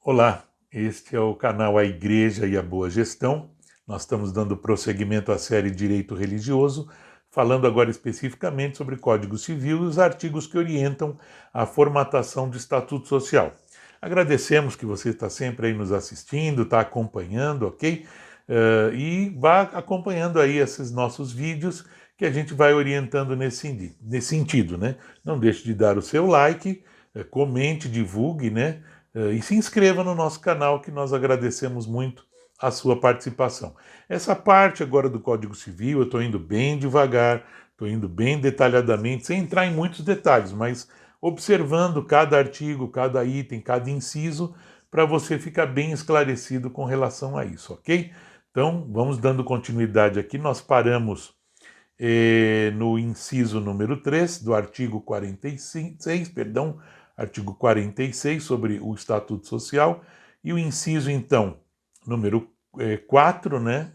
Olá, este é o canal A Igreja e a Boa Gestão. Nós estamos dando prosseguimento à série Direito Religioso, falando agora especificamente sobre Código Civil e os artigos que orientam a formatação do Estatuto Social. Agradecemos que você está sempre aí nos assistindo, está acompanhando, ok? E vá acompanhando aí esses nossos vídeos que a gente vai orientando nesse sentido, né? Não deixe de dar o seu like, comente, divulgue, né? E se inscreva no nosso canal, que nós agradecemos muito a sua participação. Essa parte agora do Código Civil, eu estou indo bem devagar, estou indo bem detalhadamente, sem entrar em muitos detalhes, mas observando cada artigo, cada item, cada inciso, para você ficar bem esclarecido com relação a isso, ok? Então, vamos dando continuidade aqui. Nós paramos no inciso número 3 do artigo 46, artigo 46 sobre o Estatuto Social, e o inciso, então, número 4, né,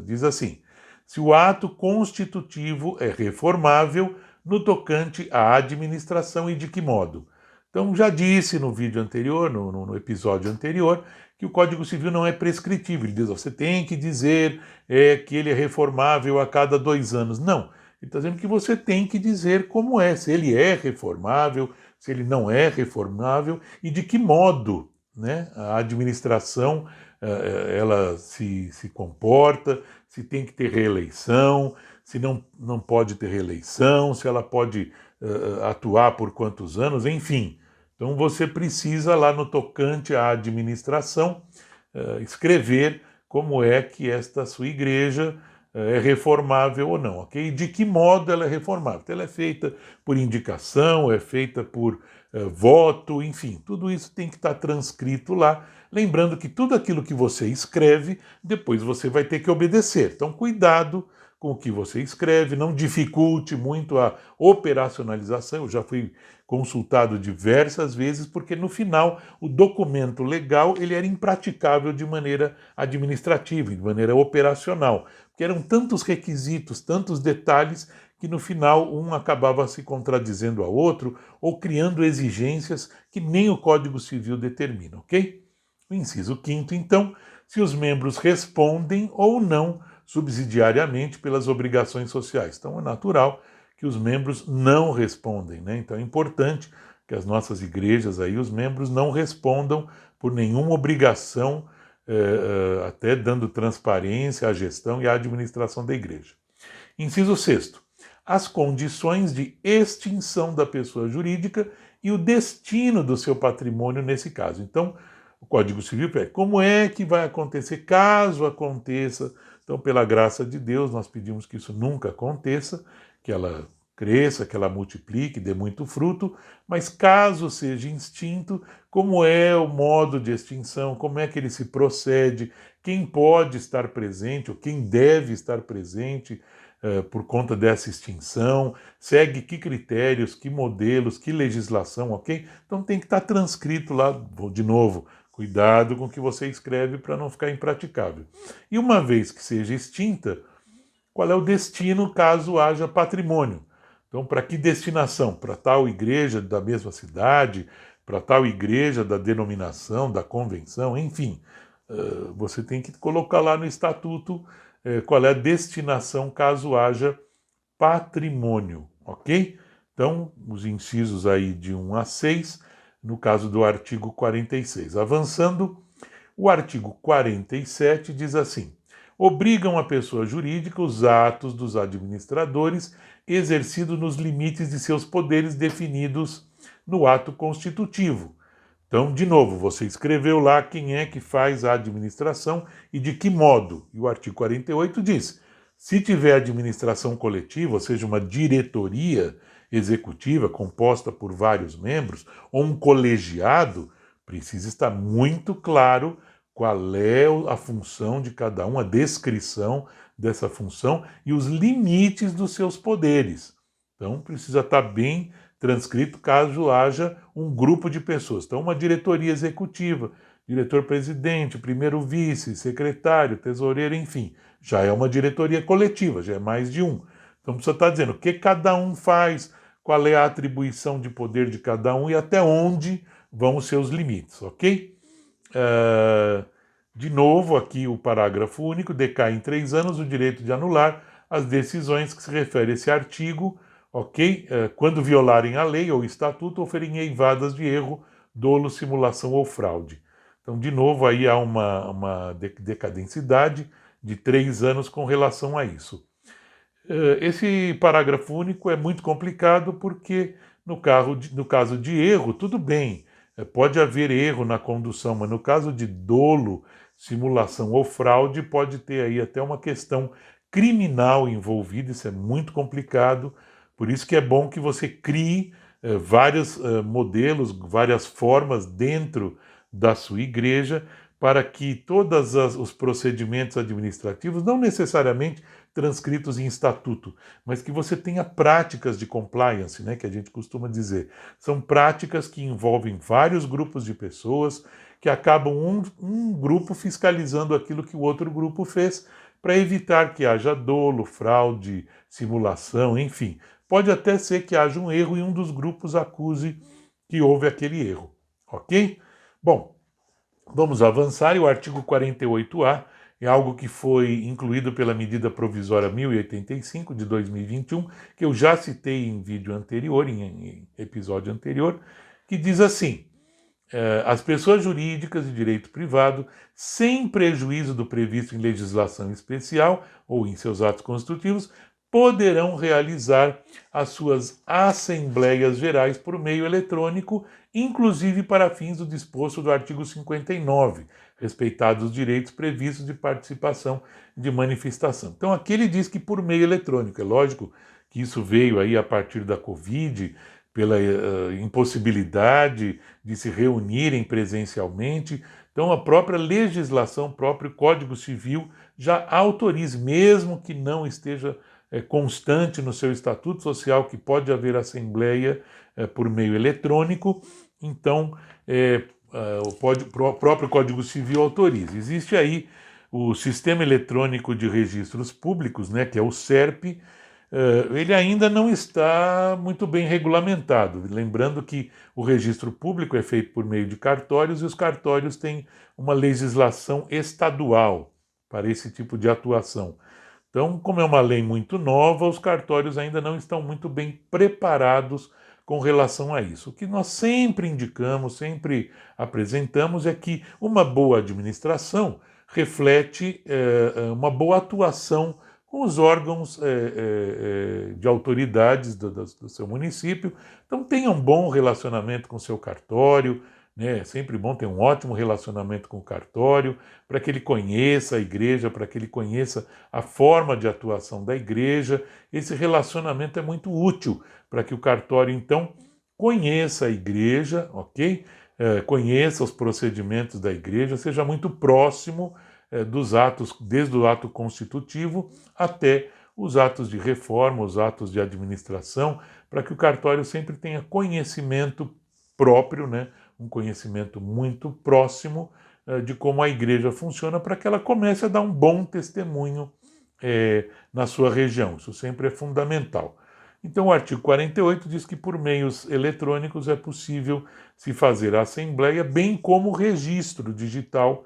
diz assim: se o ato constitutivo é reformável no tocante à administração e de que modo. Então, já disse no vídeo anterior, no episódio anterior, que o Código Civil não é prescritível. Ele diz, você tem que dizer que ele é reformável a cada 2 anos. Não, ele está dizendo que você tem que dizer como é, se ele é reformável, se ele não é reformável e de que modo, né, a administração ela se comporta, se tem que ter reeleição, se não pode ter reeleição, se ela pode atuar por quantos anos, enfim. Então você precisa lá no tocante à administração escrever como é que esta sua igreja é reformável ou não, ok? De que modo ela é reformável? Então, ela é feita por indicação, é feita por voto, enfim, tudo isso tem que estar transcrito lá, lembrando que tudo aquilo que você escreve, depois você vai ter que obedecer. Então, cuidado com o que você escreve, não dificulte muito a operacionalização. Eu já fui consultado diversas vezes, porque no final o documento legal ele era impraticável de maneira administrativa, de maneira operacional, porque eram tantos requisitos, tantos detalhes, que no final um acabava se contradizendo ao outro ou criando exigências que nem o Código Civil determina, ok? O inciso 5º, então, se os membros respondem ou não subsidiariamente pelas obrigações sociais. Então é natural que os membros não respondem, né? Então é importante que as nossas igrejas aí, os membros não respondam por nenhuma obrigação, até dando transparência à gestão e à administração da igreja. Inciso 6º, as condições de extinção da pessoa jurídica e o destino do seu patrimônio nesse caso. Então, o Código Civil pede como é que vai acontecer, caso aconteça. Então, pela graça de Deus, nós pedimos que isso nunca aconteça, que ela cresça, que ela multiplique, dê muito fruto, mas caso seja extinto, como é o modo de extinção, como é que ele se procede, quem pode estar presente ou quem deve estar presente por conta dessa extinção, segue que critérios, que modelos, que legislação, ok? Então tem que estar transcrito lá, de novo, cuidado com o que você escreve para não ficar impraticável. E uma vez que seja extinta, qual é o destino caso haja patrimônio? Então, para que destinação? Para tal igreja da mesma cidade, para tal igreja da denominação, da convenção, enfim. Você tem que colocar lá no estatuto qual é a destinação caso haja patrimônio, ok? Então, os incisos aí de 1 a 6, no caso do artigo 46. Avançando, o artigo 47 diz assim: obrigam a pessoa jurídica os atos dos administradores exercidos nos limites de seus poderes definidos no ato constitutivo. Então, de novo, você escreveu lá quem é que faz a administração e de que modo. E o artigo 48 diz: se tiver administração coletiva, ou seja, uma diretoria executiva composta por vários membros, ou um colegiado, precisa estar muito claro qual é a função de cada um, a descrição dessa função e os limites dos seus poderes. Então, precisa estar bem transcrito caso haja um grupo de pessoas. Então, uma diretoria executiva, diretor-presidente, primeiro vice, secretário, tesoureiro, enfim, já é uma diretoria coletiva, já é mais de um. Então, precisa estar dizendo o que cada um faz, qual é a atribuição de poder de cada um e até onde vão os seus limites, ok? De novo, aqui o parágrafo único: decai em 3 anos o direito de anular as decisões que se refere a esse artigo, ok? Quando violarem a lei ou o estatuto ou forem eivadas de erro, dolo, simulação ou fraude. Então, de novo, aí há uma decadencidade de 3 anos com relação a isso. Esse parágrafo único é muito complicado porque, no caso de erro, tudo bem, pode haver erro na condução, mas no caso de dolo, simulação ou fraude, pode ter aí até uma questão criminal envolvida, isso é muito complicado, por isso que é bom que você crie vários modelos, várias formas dentro da sua igreja, para que todos os procedimentos administrativos, não necessariamente transcritos em estatuto, mas que você tenha práticas de compliance, né, que a gente costuma dizer. São práticas que envolvem vários grupos de pessoas, que acabam um grupo fiscalizando aquilo que o outro grupo fez, para evitar que haja dolo, fraude, simulação, enfim. Pode até ser que haja um erro e um dos grupos acuse que houve aquele erro, ok? Bom, vamos avançar, e o artigo 48A é algo que foi incluído pela medida provisória 1085 de 2021, que eu já citei em vídeo anterior, em episódio anterior, que diz assim: as pessoas jurídicas de direito privado, sem prejuízo do previsto em legislação especial ou em seus atos constitutivos, poderão realizar as suas assembleias gerais por meio eletrônico, inclusive para fins do disposto do artigo 59, respeitados os direitos previstos de participação e de manifestação. Então aqui ele diz que por meio eletrônico. É lógico que isso veio aí a partir da Covid, pela impossibilidade de se reunirem presencialmente. Então a própria legislação, o próprio Código Civil já autoriza, mesmo que não esteja constante no seu estatuto social, que pode haver assembleia por meio eletrônico, então o próprio Código Civil autoriza. Existe aí o Sistema Eletrônico de Registros Públicos, né, que é o SERP. Ele ainda não está muito bem regulamentado. Lembrando que o registro público é feito por meio de cartórios e os cartórios têm uma legislação estadual para esse tipo de atuação. Então, como é uma lei muito nova, os cartórios ainda não estão muito bem preparados com relação a isso. O que nós sempre indicamos, sempre apresentamos é que uma boa administração reflete uma boa atuação com os órgãos de autoridades do seu município. Então tenha um bom relacionamento com o seu cartório, né? É sempre bom ter um ótimo relacionamento com o cartório, para que ele conheça a igreja, para que ele conheça a forma de atuação da igreja. Esse relacionamento é muito útil para que o cartório, então, conheça a igreja, ok? Conheça os procedimentos da igreja, seja muito próximo dos atos, desde o ato constitutivo até os atos de reforma, os atos de administração, para que o cartório sempre tenha conhecimento próprio, né? Um conhecimento muito próximo de como a igreja funciona, para que ela comece a dar um bom testemunho na sua região. Isso sempre é fundamental. Então, o artigo 48 diz que por meios eletrônicos é possível se fazer a assembleia, bem como o registro digital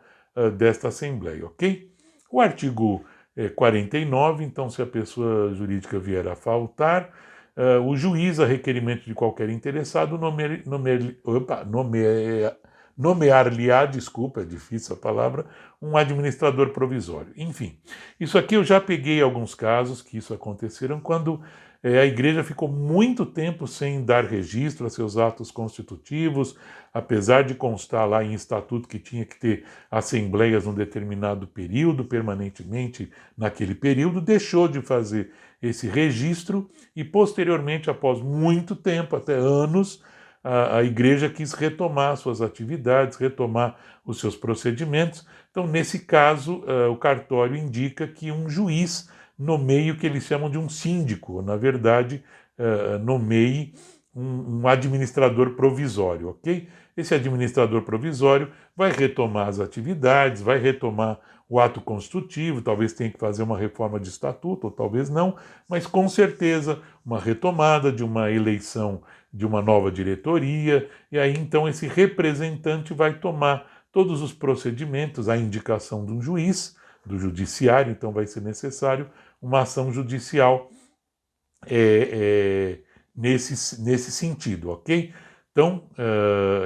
desta assembleia, ok? O artigo 49, então, se a pessoa jurídica vier a faltar, o juiz, a requerimento de qualquer interessado, nomear-lhe-á, desculpa, é difícil a palavra, um administrador provisório. Enfim, isso aqui eu já peguei alguns casos que isso aconteceram quando a igreja ficou muito tempo sem dar registro a seus atos constitutivos, apesar de constar lá em estatuto que tinha que ter assembleias num determinado período, permanentemente naquele período, deixou de fazer esse registro e, posteriormente, após muito tempo, até anos, a igreja quis retomar suas atividades, retomar os seus procedimentos. Então, nesse caso, o cartório indica que um juiz nomeie o que eles chamam de um síndico, ou, na verdade, nomeie um administrador provisório, ok? Esse administrador provisório vai retomar as atividades, vai retomar o ato constitutivo, talvez tenha que fazer uma reforma de estatuto, ou talvez não, mas com certeza uma retomada de uma eleição de uma nova diretoria, e aí então esse representante vai tomar todos os procedimentos, a indicação de um juiz, do judiciário, então vai ser necessário uma ação judicial nesse sentido, ok? Então,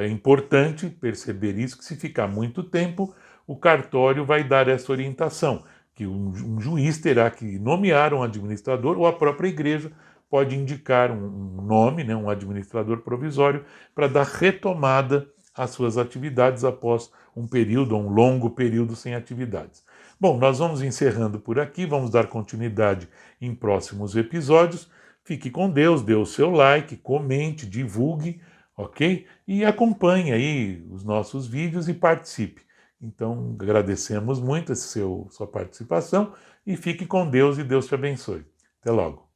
é importante perceber isso, que se ficar muito tempo, o cartório vai dar essa orientação, que um juiz terá que nomear um administrador, ou a própria igreja pode indicar um nome, né, um administrador provisório, para dar retomada às suas atividades após um período, ou um longo período sem atividades. Bom, nós vamos encerrando por aqui, vamos dar continuidade em próximos episódios. Fique com Deus, dê o seu like, comente, divulgue, ok? E acompanhe aí os nossos vídeos e participe. Então, agradecemos muito sua participação e fique com Deus e Deus te abençoe. Até logo.